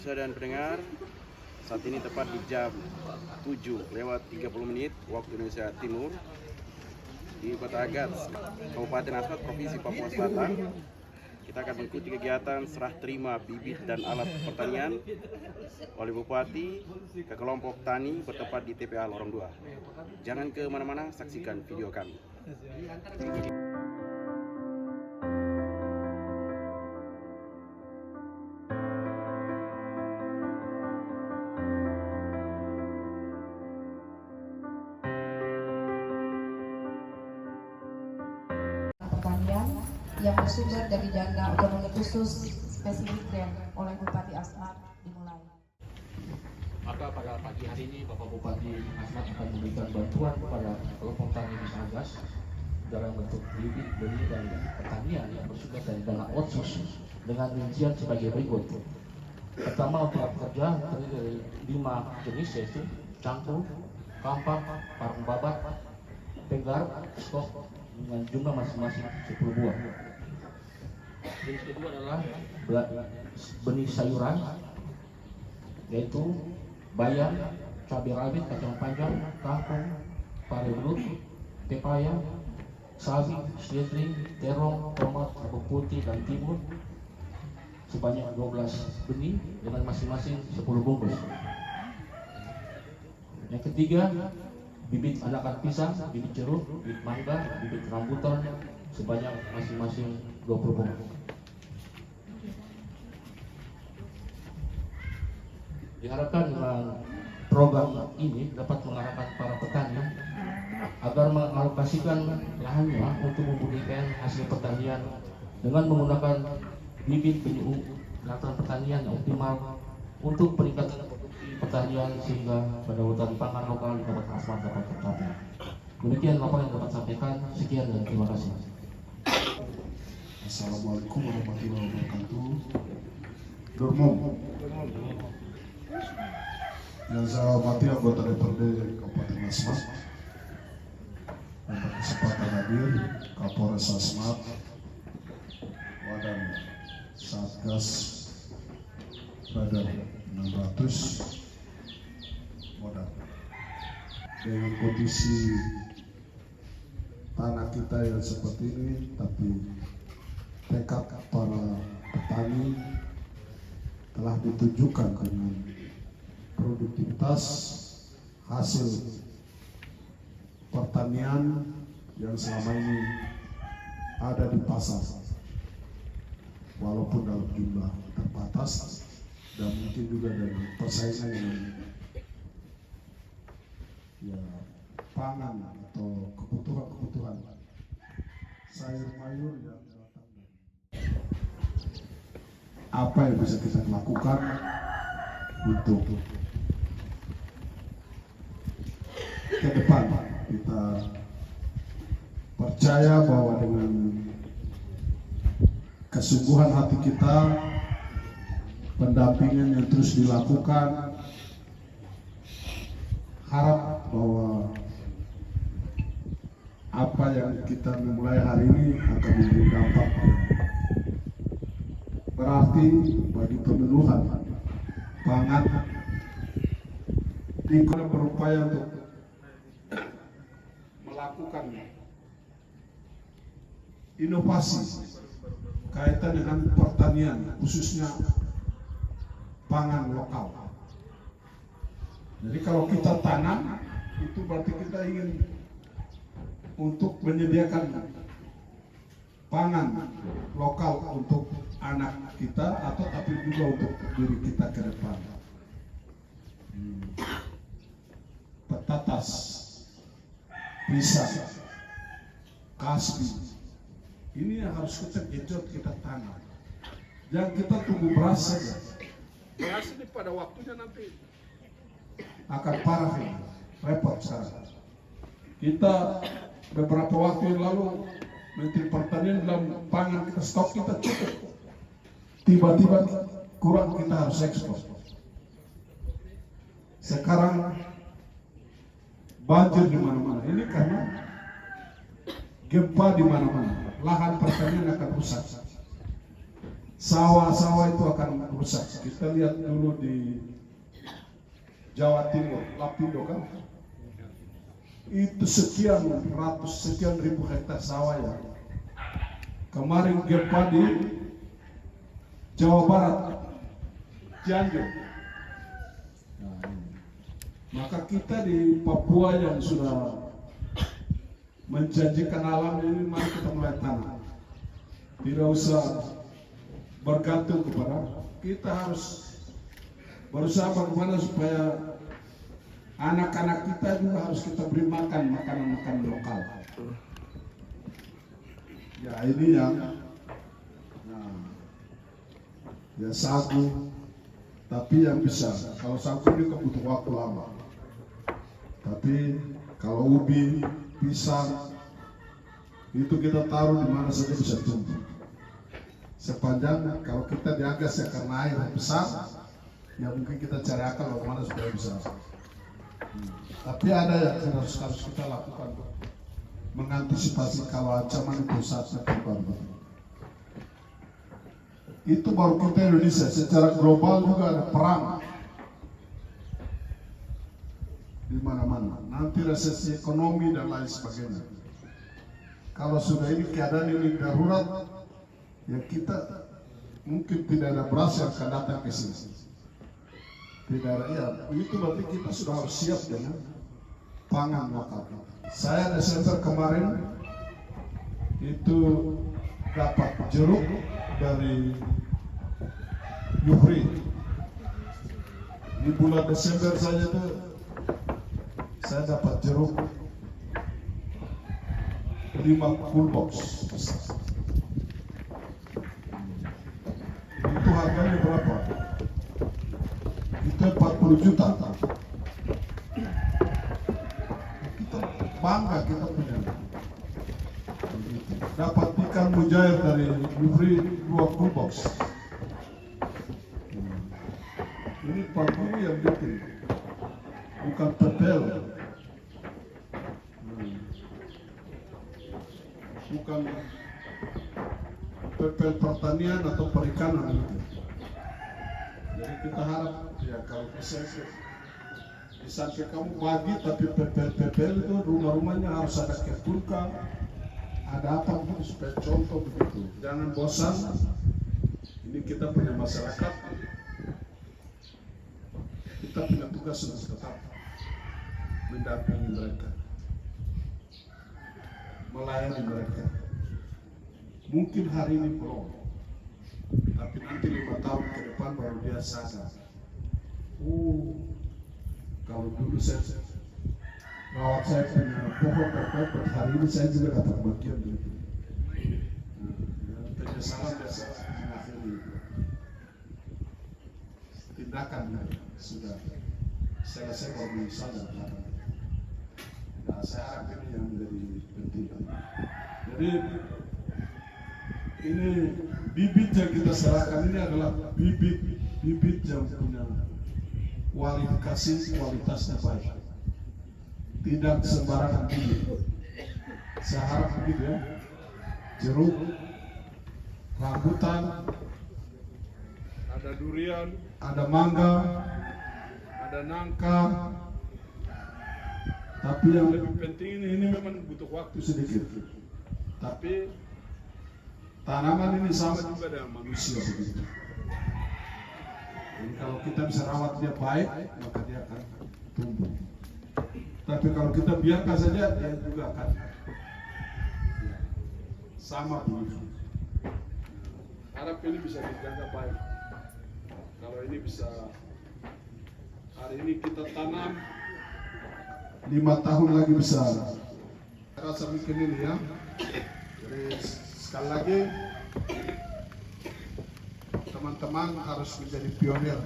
Dan pendengar, saat ini tepat di jam 7:30 waktu Indonesia Timur di Kota Agats, Kabupaten Asmat, Provinsi Papua Selatan. Kita akan mengikuti kegiatan serah terima bibit dan alat pertanian oleh Bupati ke kelompok tani bertempat di TPA Lorong 2. Jangan ke mana-mana, saksikan video kami. Pertanian yang bersumber dari dana otonomi khusus spesifik grant oleh Bupati Asmat dimulai. Maka pada pagi hari ini Bapak Bupati Asmat akan memberikan bantuan kepada kelompok tani di Agas dalam bentuk bibit, benih dan pertanian yang bersumber dari dana otsus dengan rincian sebagai berikut. Pertama, untuk pekerja terdiri dari 5 jenis, yaitu cangkul, kampak, parung babat, pegar, stok dengan jumlah masing-masing 10 buah. Jenis kedua adalah benih sayuran, yaitu bayam, cabai rawit, kacang panjang, kangkung, pare belut, pepaya, sawi, seledri, terong, tomat, bawang putih dan timun sebanyak 12 benih dengan masing-masing 10 bungkus. Yang ketiga, bibit anakan pisang, bibit jeruk, bibit mangga, bibit rambutan sebanyak masing-masing 20 bungkus. Diharapkan dengan program ini dapat mengarahkan para petani agar mengalokasikan lahannya untuk membudidaya hasil pertanian dengan menggunakan bibit benih latar pertanian yang optimal untuk peningkatan produksi pertanian sehingga pendapatan pangan lokal di Kabupaten Asmat dapat tercapai. Demikian laporan yang dapat sampaikan. Sekian dan terima kasih. Assalamualaikum warahmatullahi wabarakatuh. Dormom. Yang saya hormati anggota DPRD Kabupaten Asmat, untuk kesempatan hadir Kapolres Asmat, Wadan Satgas Radar 600 Wadan. Dengan kondisi tanah kita yang seperti ini, tapi tekad para petani telah ditunjukkan dengan produktivitas hasil pertanian yang selama ini ada di pasar, walaupun dalam jumlah terbatas dan mungkin juga dari persaingan yang pangan atau kebutuhan sayur mayur yang datang. Apa yang bisa kita lakukan untuk ke depan? Kita percaya bahwa dengan kesungguhan hati kita, pendampingan yang terus dilakukan, harap bahwa apa yang kita memulai hari ini akan memberi dampak yang berarti bagi pemenuhan pangan. Kita berupaya untuk melakukan inovasi kaitan dengan pertanian, khususnya pangan lokal. Jadi kalau kita tanam, itu berarti kita ingin untuk menyediakan pangan lokal untuk anak kita, atau tapi juga untuk diri kita ke depan. Petatas, pisang, kasbi, ini yang harus kita genjot, kita tanam. Jangan kita tunggu beras saja. Beras ini pada waktunya nanti akan parah ini, repot sekarang. Kita beberapa waktu yang lalu Menteri Pertanian dalam pangan kita, stok kita cukup, tiba-tiba kurang, kita harus ekspor. Sekarang banjir di mana-mana. Ini karena gempa di mana-mana. Lahan pertanian akan rusak. sawah-sawah itu akan rusak. Kita lihat dulu di Jawa Timur, Lapindo kan, itu sekian ribu hektar sawah ya. Kemarin gempa di Jawa Barat, Cianjur. Maka kita di Papua yang sudah menjanjikan alam ini, mari kita mulai tanam. Tidak usah bergantung kepada, kita harus berusaha bagaimana supaya anak-anak kita juga harus kita beri makan makanan lokal. Ya ini yang ya sagu, tapi yang bisa. Kalau sagu ini butuh waktu lama. Tapi kalau ubi, pisang, itu kita taruh di mana saja bisa tumbuh. Sepanjang kalau kita diagas ya karena air besar, ya mungkin kita cari akal bagaimana supaya bisa. Tapi ada yang harus kita lakukan mengantisipasi kalau ancaman itu saatnya terbaru. Itu baru kita Indonesia. Secara global juga ada perang di mana-mana. Nanti resesi ekonomi dan lain sebagainya. Kalau sudah ini keadaan ini darurat, ya kita mungkin tidak ada beras yang akan datang ke sini. Tidak ada, ya itu berarti kita sudah harus siap dengan pangan lokal. Saya Desember kemarin itu dapat jeruk dari Yufri. Di bulan Desember saja tuh saya dapat jeruk 50 box. Itu harganya berapa? Itu 40 juta. Kita bangga kita punya. Dapat ikan mujair dari Yufri 20 box. Ini paku yang bikin, bukan pepel. Bukan pepel pertanian atau perikanan gitu. Jadi kita harap ya kalau bisa di samping kamu bagi, tapi pepel itu rumah-rumahnya harus ada kebunkan, ada apa pun supaya contoh begitu. Jangan bosan. Ini kita punya masyarakat, kita punya tugas untuk tetap mendampingi mereka, melayani mereka. Mungkin hari ini belum, tapi nanti 5 tahun ke depan baru dia sadar. Kalau dulu saya rawat saya punya pohon pepet, hari ini saya juga dapat bagian dari itu. Penyesalan biasa mengakhiri tindakan sudah selesai baru sadar. Nah, saya harap ini yang menjadi penting. Jadi ini bibit yang kita serahkan ini adalah bibit yang punya kualitasnya baik, tidak sembarangan bibit. Saya harap begitu ya. Jeruk, rambutan, ada durian, ada mangga, ada nangka. Tapi yang lebih penting ini memang butuh waktu sedikit. Tapi tanaman ini sama juga dengan manusia begitu. Jadi kalau kita bisa rawat dia baik, maka dia akan tumbuh. Tapi kalau kita biarkan saja, dia juga akan sama begitu. Harap ini bisa dijaga baik. Kalau ini bisa, hari ini kita tanam, 5 tahun lagi bisa. Saya rasa mungkin ini ya. Jadi sekali lagi, teman-teman harus menjadi pionir.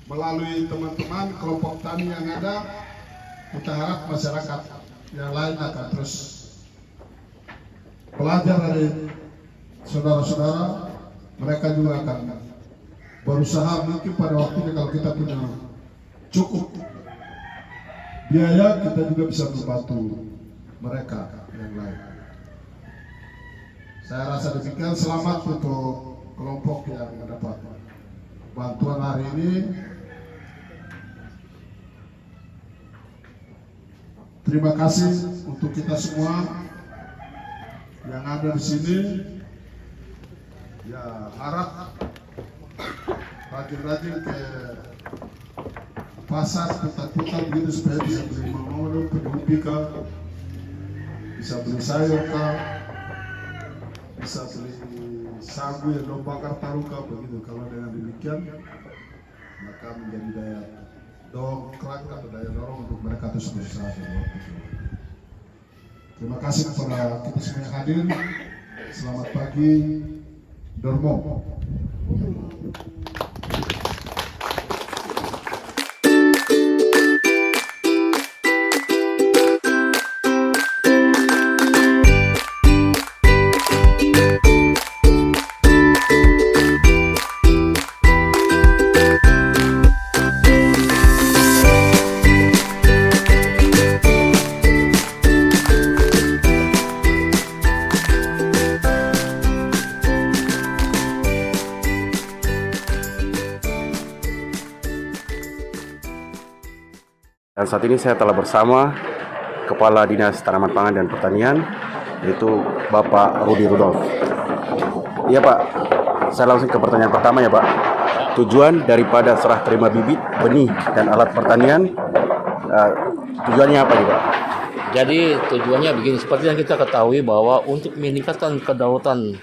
Melalui teman-teman kelompok tani yang ada, kita harap masyarakat yang lain akan terus belajar dari saudara-saudara. Mereka juga akan berusaha mungkin pada waktunya kalau kita punya cukup biaya, kita juga bisa membantu mereka yang lain. Saya rasa demikian. Selamat untuk kelompok yang mendapat bantuan hari ini. Terima kasih untuk kita semua yang ada di sini. Ya, harap rajin-rajin ke pasar putar-putar begitu supaya bisa beli mangga, beli pika, bisa beli sayur kah, bisa beli sagu yang dong bakar taruka begitu. Kalau dengan demikian maka menjadi daya dongkrak atau daya dorong untuk mereka terus berusaha. Terima kasih kepada kita semua yang hadir. Selamat pagi, Dormo. Dan saat ini saya telah bersama Kepala Dinas Tanaman Pangan dan Pertanian, yaitu Bapak Rudi Rudolf. Iya Pak, saya langsung ke pertanyaan pertama ya Pak. Tujuan daripada serah terima bibit, benih, dan alat pertanian, tujuannya apa nih Pak? Jadi tujuannya begini, seperti yang kita ketahui bahwa untuk meningkatkan kedaulatan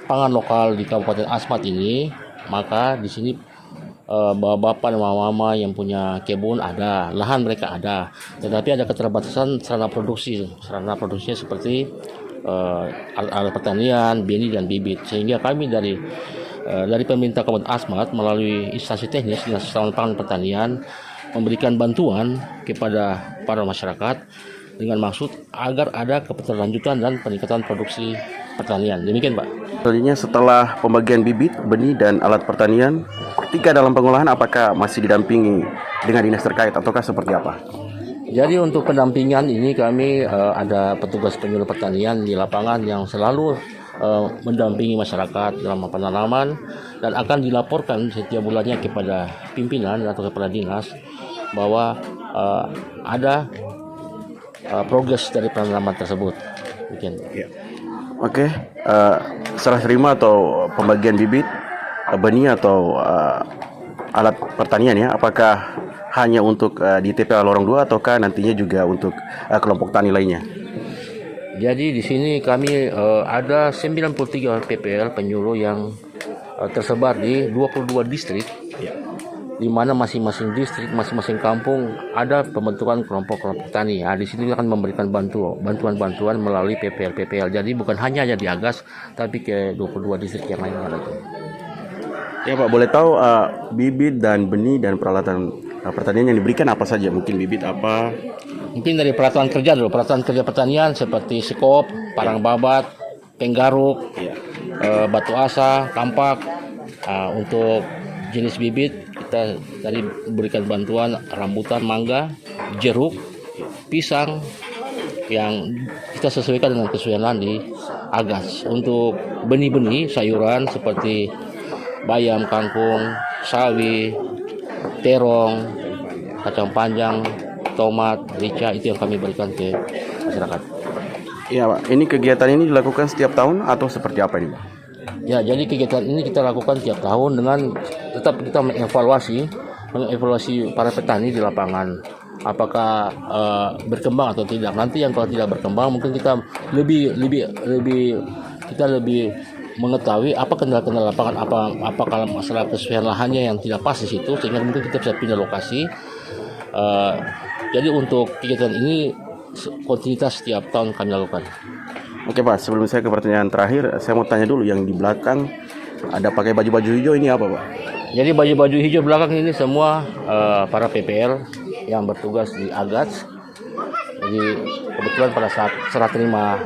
pangan lokal di Kabupaten Asmat ini, maka di sini bapak dan mama yang punya kebun ada, lahan mereka ada, tetapi ada keterbatasan sarana produksi. Sarana produksinya seperti alat pertanian, benih dan bibit. Sehingga kami dari pemerintah Kabupaten Asmat melalui instansi teknis Dinas Tanaman Pangan dan Pertanian memberikan bantuan kepada para masyarakat dengan maksud agar ada keberlanjutan dan peningkatan produksi pertanian. Demikian Pak. Selanjutnya setelah pembagian bibit, benih, dan alat pertanian, ketika dalam pengolahan apakah masih didampingi dengan dinas terkait ataukah seperti apa? Jadi untuk pendampingan ini kami ada petugas penyuluh pertanian di lapangan yang selalu mendampingi masyarakat dalam penanaman dan akan dilaporkan setiap bulannya kepada pimpinan atau kepada dinas bahwa ada progres dari penanaman tersebut. Mungkin. Ya. Oke, serah terima atau pembagian bibit, benih atau alat pertanian ya, apakah hanya untuk di TPA Lorong 2 ataukah nantinya juga untuk kelompok tani lainnya? Jadi di sini kami ada 93 PPL penyuluh yang tersebar di 22 distrik, di mana masing-masing distrik, masing-masing kampung ada pembentukan kelompok-kelompok tani. Di sini akan memberikan bantuan-bantuan melalui PPL. Jadi bukan hanya di Agas, tapi ke 22 distrik yang lainnya lagi. Ya Pak, boleh tahu bibit dan benih dan peralatan pertanian yang diberikan apa saja? Mungkin bibit apa? Mungkin dari peralatan kerja dulu, peralatan kerja pertanian seperti sekop, parang babat, penggaruk, batu asa, kampak. Untuk jenis bibit kita tadi berikan bantuan rambutan, mangga, jeruk, pisang yang kita sesuaikan dengan kesulitan lahan di Agas. Untuk benih-benih sayuran seperti bayam, kangkung, sawi, terong, kacang panjang, tomat, rica, itu yang kami berikan ke masyarakat. Iya Pak, ini kegiatan ini dilakukan setiap tahun atau seperti apa ini Pak? Ya, jadi kegiatan ini kita lakukan tiap tahun dengan tetap kita mengevaluasi para petani di lapangan. Apakah berkembang atau tidak. Nanti yang kalau tidak berkembang mungkin kita lebih mengetahui apa kendala-kendala lapangan, apa kalau masalah kesesuaian lahannya yang tidak pas di situ, sehingga mungkin kita bisa pindah lokasi. Jadi untuk kegiatan ini kontinuitas setiap tahun kami lakukan. Oke Pak, sebelum saya ke pertanyaan terakhir, saya mau tanya dulu, yang di belakang ada pakai baju-baju hijau ini apa Pak? Jadi baju-baju hijau belakang ini semua para PPL yang bertugas di Agats. Jadi kebetulan pada saat serah terima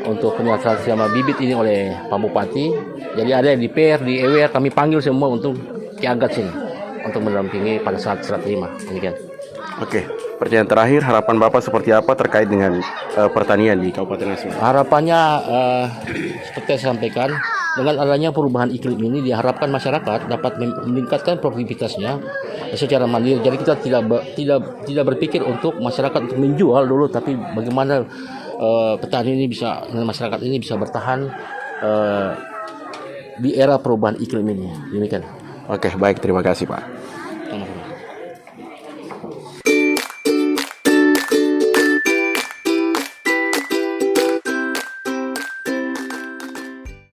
untuk penyerahan sama bibit ini oleh Pak Bupati, jadi ada yang di PR, di EWR, kami panggil semua untuk ke Agats ini untuk mendampingi pada saat serah terima. Demikian. Oke, pertanyaan terakhir, harapan Bapak seperti apa terkait dengan pertanian di Kabupaten Asmat? Harapannya seperti yang saya sampaikan, dengan adanya perubahan iklim ini diharapkan masyarakat dapat meningkatkan produktivitasnya secara mandiri. Jadi kita tidak berpikir untuk masyarakat untuk menjual dulu, tapi bagaimana petani ini bisa, masyarakat ini bisa bertahan di era perubahan iklim ini. Demikian. Oke, baik, terima kasih Pak. Sama-sama.